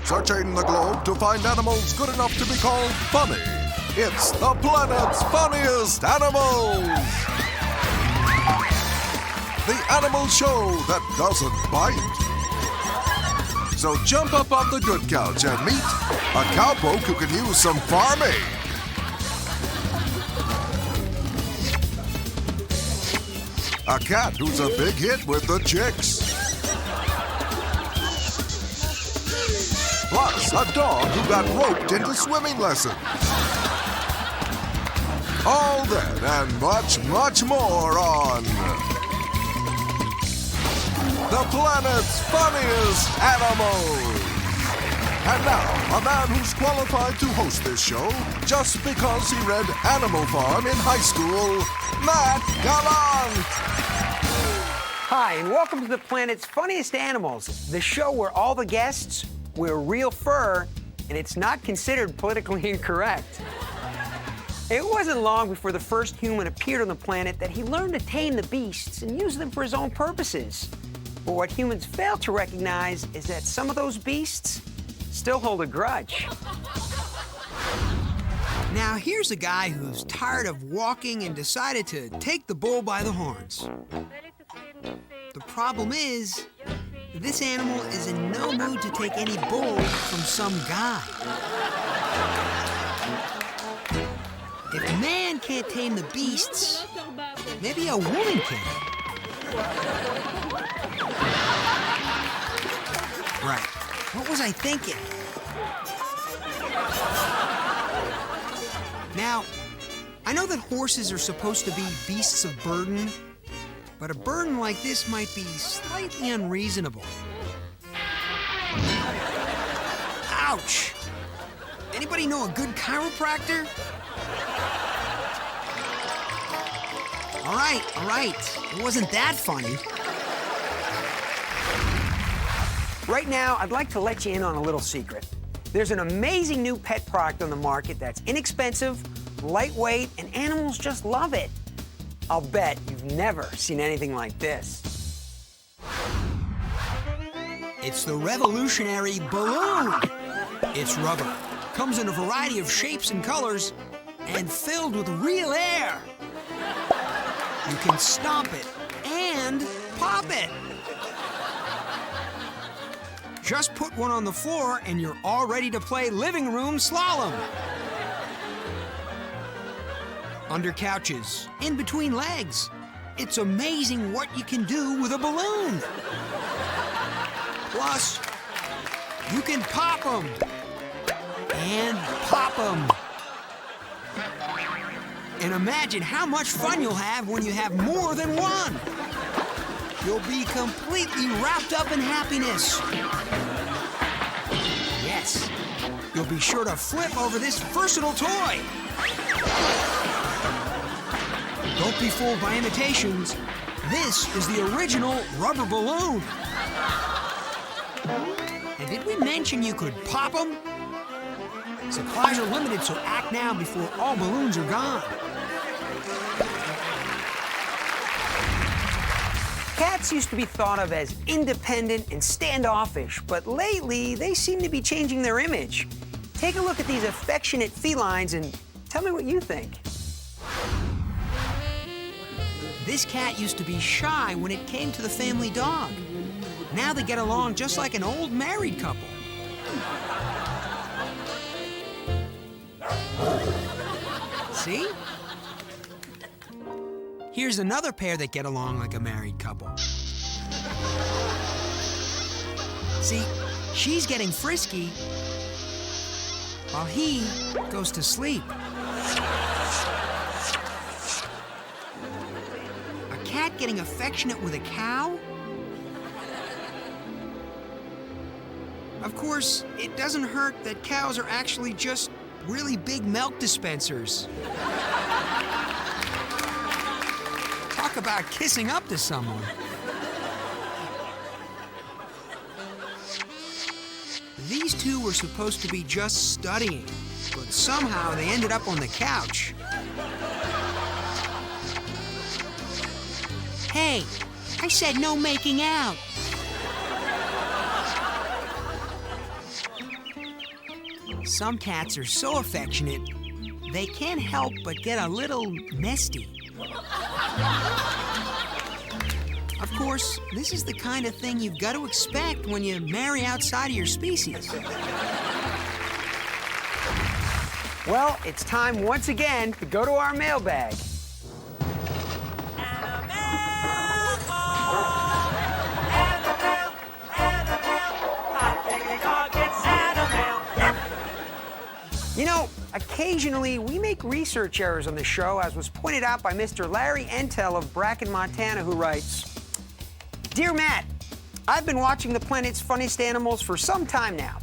searching the globe to find animals good enough to be called funny. It's the planet's funniest animals! The animal show that doesn't bite. So jump up on the good couch and meet a cowpoke who can use some farming. A cat who's a big hit with the chicks. Plus, a dog who got roped into swimming lessons. All that and much, much more on the planet's funniest animals. And now, a man who's qualified to host this show just because he read Animal Farm in high school, Matt Gallant. Hi, and welcome to the planet's funniest animals, the show where all the guests wear real fur, and it's not considered politically incorrect. It wasn't long before the first human appeared on the planet that he learned to tame the beasts and use them for his own purposes. But what humans fail to recognize is that some of those beasts still hold a grudge. Now, here's a guy who's tired of walking and decided to take the bull by the horns. The problem is, this animal is in no mood to take any bull from some guy. If man can't tame the beasts, maybe a woman can. Right. What was I thinking? Now, I know that horses are supposed to be beasts of burden, but a burden like this might be slightly unreasonable. Ouch! Anybody know a good chiropractor? All right. It wasn't that funny. Right now, I'd like to let you in on a little secret. There's an amazing new pet product on the market that's inexpensive, lightweight, and animals just love it. I'll bet you've never seen anything like this. It's the revolutionary balloon. It's rubber, comes in a variety of shapes and colors, and filled with real air. You can stomp it and pop it. Just put one on the floor and you're all ready to play living room slalom. Under couches, in between legs. It's amazing what you can do with a balloon. Plus, you can pop them and pop them. And imagine how much fun you'll have when you have more than one. You'll be completely wrapped up in happiness. Yes, you'll be sure to flip over this versatile toy. Don't be fooled by imitations. This is the original rubber balloon. And did we mention you could pop them? Supplies are limited, so act now before all balloons are gone. Cats used to be thought of as independent and standoffish, but lately they seem to be changing their image. Take a look at these affectionate felines and tell me what you think. This cat used to be shy when it came to the family dog. Now they get along just like an old married couple. See? Here's another pair that get along like a married couple. See, she's getting frisky while he goes to sleep. A cat getting affectionate with a cow? Of course, it doesn't hurt that cows are actually just really big milk dispensers. Talk about kissing up to someone. These two were supposed to be just studying, but somehow they ended up on the couch. Hey, I said no making out. Some cats are so affectionate, they can't help but get a little nesty. Of course, this is the kind of thing you've got to expect when you marry outside of your species. Well, it's time once again to go to our mailbag. You know, occasionally we make research errors on the show, as was pointed out by Mr. Larry Entel of Bracken, Montana, who writes, "Dear Matt, I've been watching the planet's funniest animals for some time now.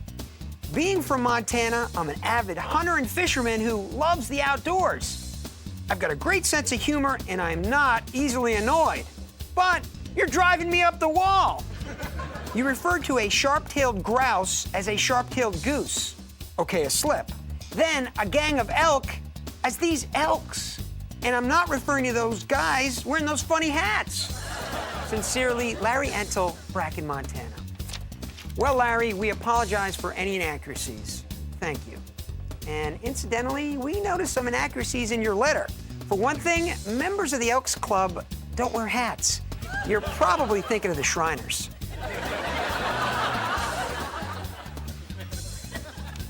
Being from Montana, I'm an avid hunter and fisherman who loves the outdoors. I've got a great sense of humor and I'm not easily annoyed. But you're driving me up the wall. You referred to a sharp-tailed grouse as a sharp-tailed goose. Okay, a slip. Then a gang of elk as these elks. And I'm not referring to those guys wearing those funny hats. Sincerely, Larry Entel, Bracken, Montana." Well, Larry, we apologize for any inaccuracies. Thank you. And incidentally, we noticed some inaccuracies in your letter. For one thing, members of the Elks Club don't wear hats. You're probably thinking of the Shriners.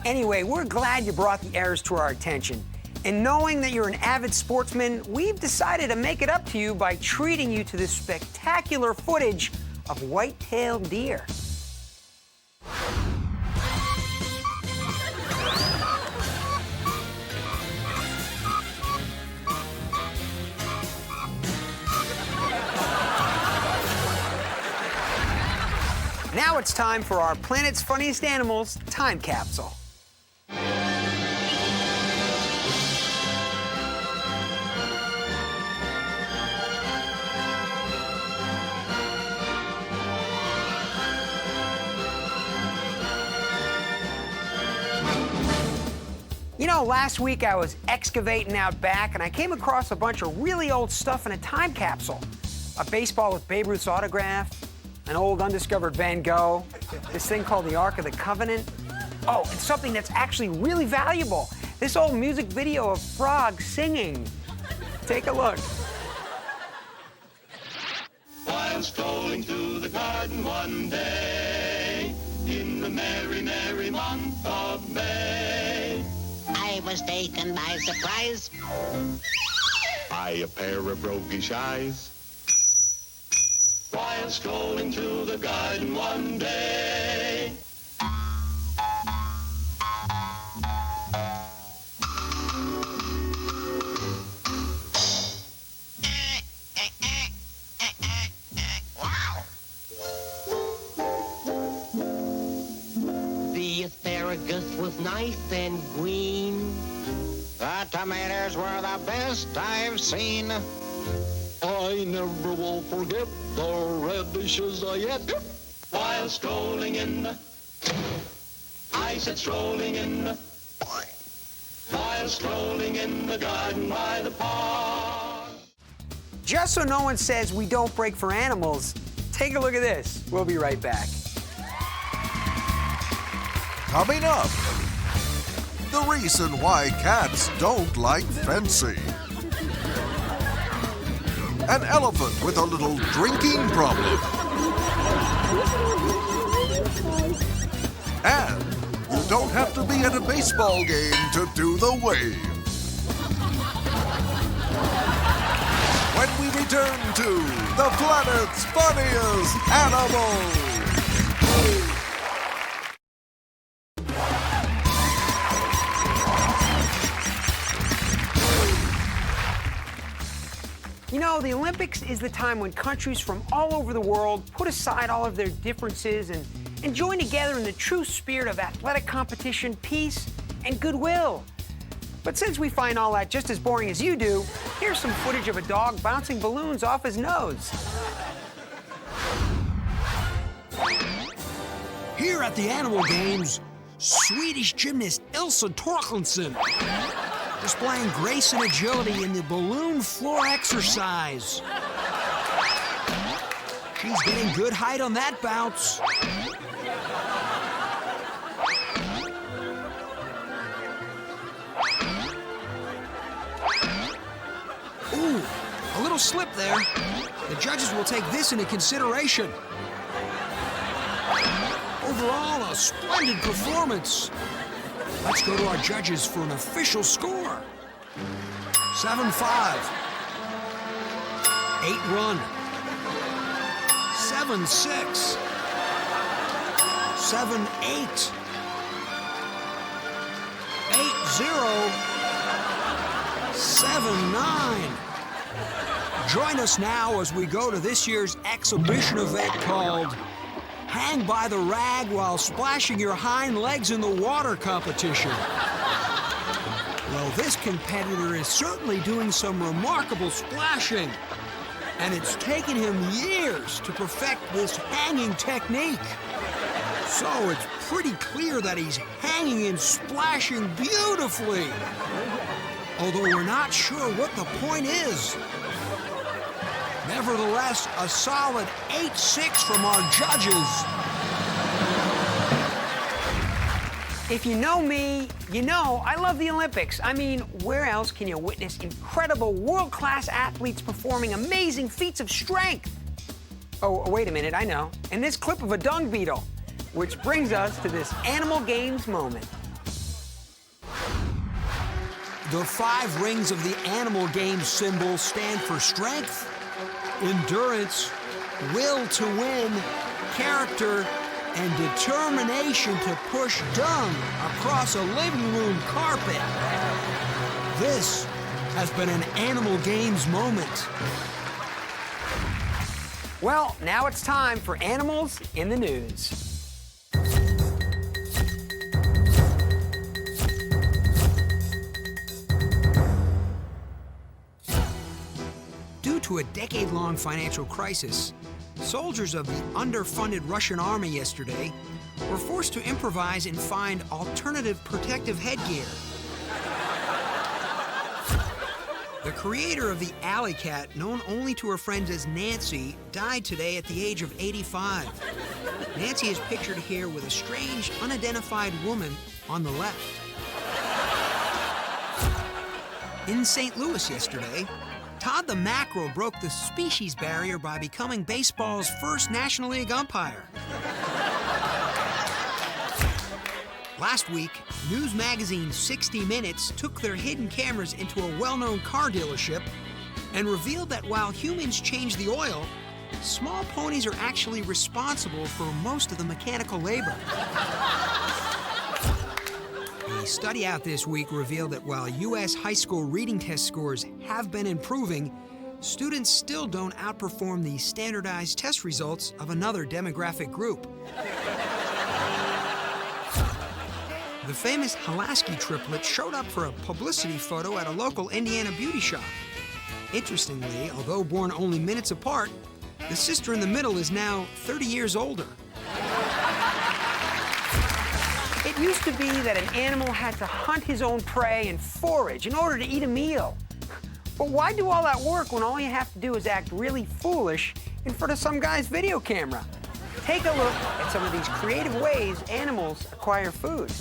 Anyway, we're glad you brought the errors to our attention. And knowing that you're an avid sportsman, we've decided to make it up to you by treating you to this spectacular footage of white-tailed deer. Now it's time for our Planet's Funniest Animals time capsule. You know, last week I was excavating out back and I came across a bunch of really old stuff in a time capsule. A baseball with Babe Ruth's autograph, an old undiscovered Van Gogh, this thing called the Ark of the Covenant. Oh, and something that's actually really valuable, this old music video of frogs singing. Take a look. While strolling through the garden one day, in the merry, merry month of May, I was taken by surprise by a pair of roguish eyes. While strolling through the garden one day, wow. The asparagus was nice and green. The tomatoes were the best I've seen. I never will forget the radishes I ate. while strolling in the, I said strolling in the, while strolling in the garden by the pond. Just so no one says we don't break for animals, take a look at this. We'll be right back. Coming up, the reason why cats don't like fencing. An elephant with a little drinking problem. And you don't have to be at a baseball game to do the wave. When we return to the planet's funniest animals. You know, the Olympics is the time when countries from all over the world put aside all of their differences and join together in the true spirit of athletic competition, peace, and goodwill. But since we find all that just as boring as you do, here's some footage of a dog bouncing balloons off his nose. Here at the Animal Games, Swedish gymnast Ilse Torkelsen displaying grace and agility in the balloon floor exercise. She's getting good height on that bounce. slip there. The judges will take this into consideration. Overall, a splendid performance. Let's go to our judges for an official score. 7-5. 8-run. 7-6. 7-8. 8-0. 7-9. Join us now as we go to this year's exhibition event called Hang by the Rag While Splashing Your Hind Legs in the Water competition. Well, this competitor is certainly doing some remarkable splashing, and it's taken him years to perfect this hanging technique. So it's pretty clear that he's hanging and splashing beautifully, although we're not sure what the point is. Nevertheless, a solid 8-6 from our judges. If you know me, you know I love the Olympics. I mean, where else can you witness incredible world-class athletes performing amazing feats of strength? Oh, wait a minute, I know. In this clip of a dung beetle, which brings us to this Animal Games moment. The 5 rings of the Animal Games symbol stand for strength, endurance, will to win, character, and determination to push dung across a living room carpet. This has been an Animal Games moment. Well, now it's time for Animals in the News. Due to a decade-long financial crisis, soldiers of the underfunded Russian army yesterday were forced to improvise and find alternative protective headgear. The creator of the alley cat, known only to her friends as Nancy, died today at the age of 85. Nancy is pictured here with a strange, unidentified woman on the left. In St. Louis yesterday, Todd the Mackerel broke the species barrier by becoming baseball's first National League umpire. Last week, news magazine 60 Minutes took their hidden cameras into a well-known car dealership and revealed that while humans change the oil, small ponies are actually responsible for most of the mechanical labor. A study out this week revealed that while U.S. high school reading test scores have been improving, students still don't outperform the standardized test results of another demographic group. The famous Halaski triplets showed up for a publicity photo at a local Indiana beauty shop. Interestingly, although born only minutes apart, the sister in the middle is now 30 years older. It used to be that an animal had to hunt his own prey and forage in order to eat a meal. But why do all that work when all you have to do is act really foolish in front of some guy's video camera? Take a look at some of these creative ways animals acquire food.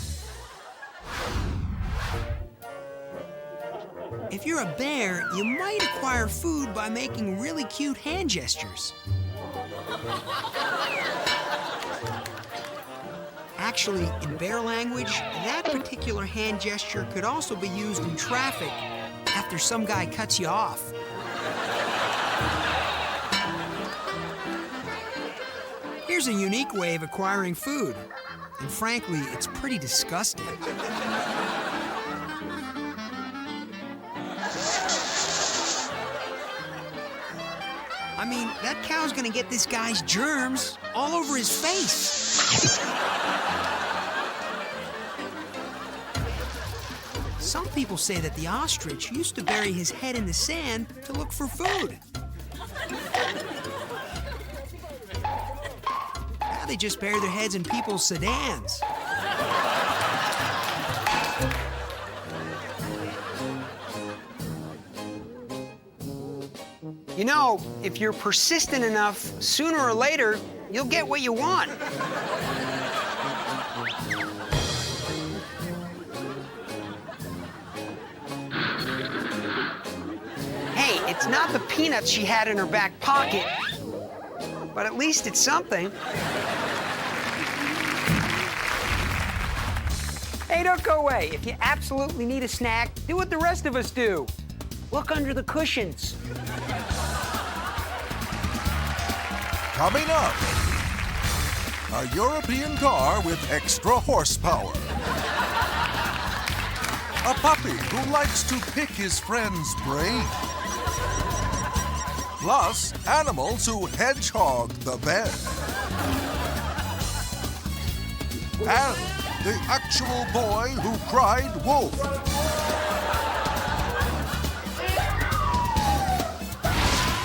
If you're a bear, you might acquire food by making really cute hand gestures. Actually, in bear language, that particular hand gesture could also be used in traffic after some guy cuts you off. Here's a unique way of acquiring food, and frankly, it's pretty disgusting. I mean, that cow's gonna get this guy's germs all over his face. Some people say that the ostrich used to bury his head in the sand to look for food. Now they just bury their heads in people's sedans. You know, if you're persistent enough, sooner or later, you'll get what you want. Hey, It's not the peanuts she had in her back pocket, but at least it's something. Hey, don't go away. If you absolutely need a snack, do what the rest of us do. Look under the cushions. Coming up, a European car with extra horsepower. A puppy who likes to pick his friend's brain. Plus, animals who hedgehog the bed. And the actual boy who cried wolf.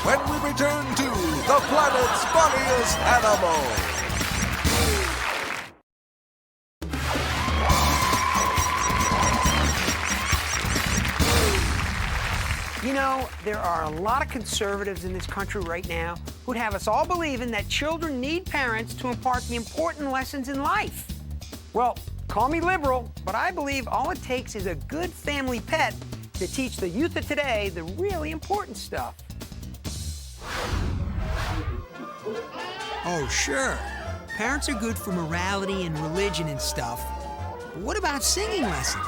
When we return to the planet's funniest animal. You know, there are a lot of conservatives in this country right now who'd have us all believing that children need parents to impart the important lessons in life. Well, call me liberal, but I believe all it takes is a good family pet to teach the youth of today the really important stuff. Oh, sure. Parents are good for morality and religion and stuff. But what about singing lessons?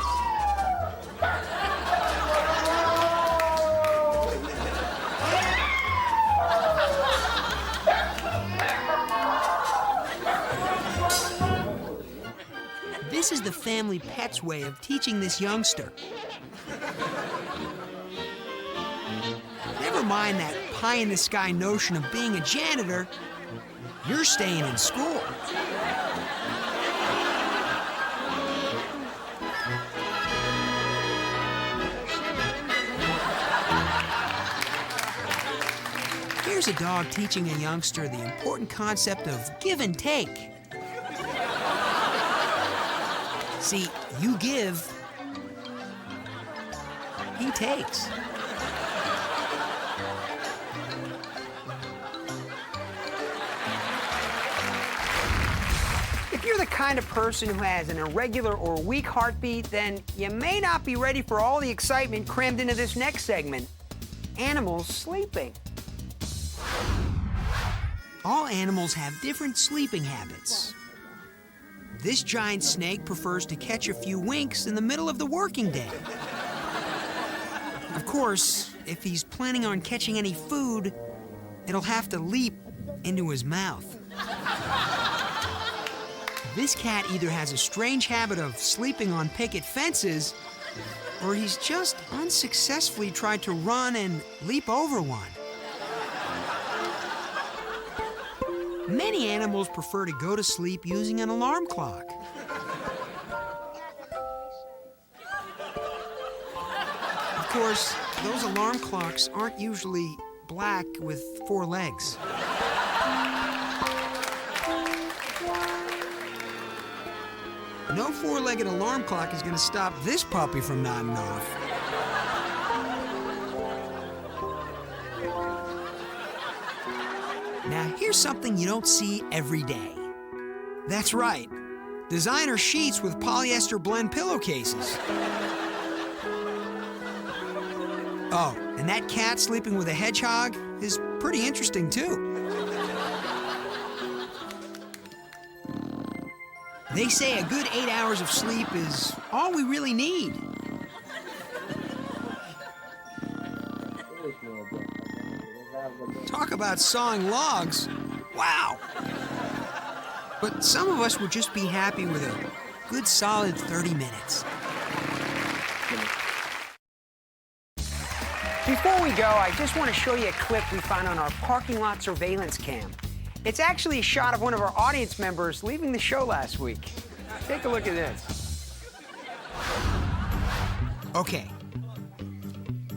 This is the family pet's way of teaching this youngster. Never mind that pie-in-the-sky notion of being a janitor. You're staying in school. Here's a dog teaching a youngster the important concept of give and take. See, you give, he takes. If you're the kind of person who has an irregular or weak heartbeat, then you may not be ready for all the excitement crammed into this next segment, animals sleeping. All animals have different sleeping habits. This giant snake prefers to catch a few winks in the middle of the working day. Of course, if he's planning on catching any food, it'll have to leap into his mouth. This cat either has a strange habit of sleeping on picket fences, or he's just unsuccessfully tried to run and leap over one. Many animals prefer to go to sleep using an alarm clock. Of course, those alarm clocks aren't usually black with 4 legs. No 4-legged alarm clock is going to stop this puppy from nodding off. Now, here's something you don't see every day. That's right, designer sheets with polyester blend pillowcases. Oh, and that cat sleeping with a hedgehog is pretty interesting, too. They say a good 8 hours of sleep is all we really need. Talk about sawing logs. Wow. But some of us would just be happy with a good solid 30 minutes. Before we go, I just want to show you a clip we found on our parking lot surveillance cam. It's actually a shot of one of our audience members leaving the show last week. Take a look at this. Okay.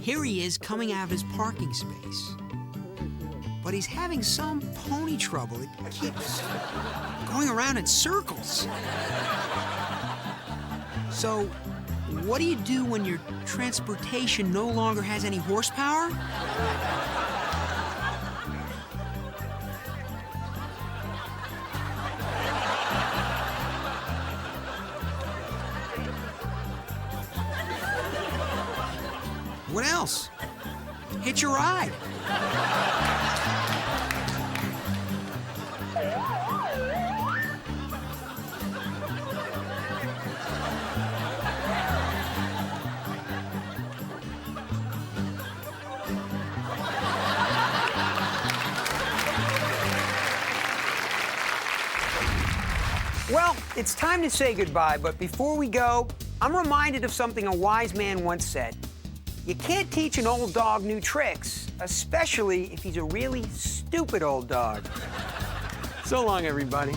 Here he is coming out of his parking space. But he's having some pony trouble. It keeps going around in circles. So, what do you do when your transportation no longer has any horsepower? What else? hitch a ride. Well, it's time to say goodbye, but before we go, I'm reminded of something a wise man once said. You can't teach an old dog new tricks, especially if he's a really stupid old dog. So long, everybody.